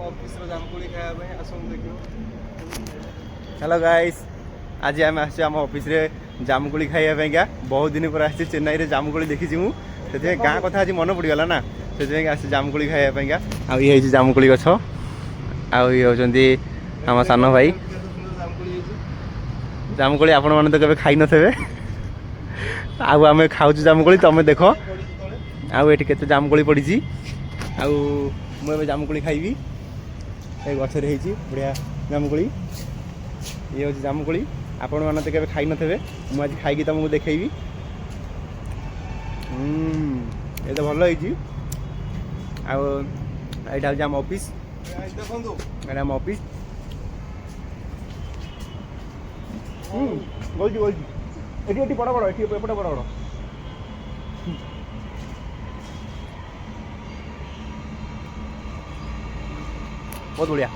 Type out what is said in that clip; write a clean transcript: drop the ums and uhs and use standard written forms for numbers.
Office रो जामकुली खाया पे आसम देखियो। हेलो गाइस, आज आम आम ऑफिस रे जामुकोली खाइबा क्या बहुत दिन पर आसी चेन्नई रे जामुकोली देखी मुझे गाँ कथा आज मन पड़गला ना से आसी जामुकोली खाइबा क्या ये जामुकोली गछ आउ होती आम सान भाई जामुकोली आपण मैंने तो कभी खाई न थे आउ आम खाऊ जामुकोली तुम देख आउ ये केते जामुकोली पड़ी आउ मुझे जामुकोली खाइबी ये गचर बढ़िया जामुकोली ये हूँ जामुकोली आपण मैंने तो खाई न थे मुझे आज खाई तुमको देखी ये तो भल होती आईटा हूँ आम ऑफिस एटा आम ऑफिस बोलती बोलती ये बड़ बड़ ये बड़ बड़ बहुत बढ़िया।